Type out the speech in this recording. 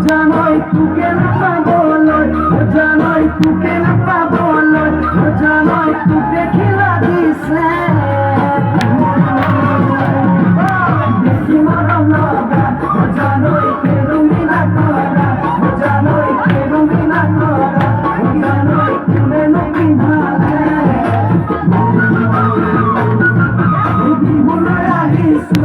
জানোই তুকে না পাবলই জানোই তুকে না পাবলই জানোই তুকে খিলা দিছে বেশি মরম লগা জানোই কেরুমি না করা জানোই কেরুমি না করা জানোই তুলে নো পিন্ধালে বিহুলৈ আহিছো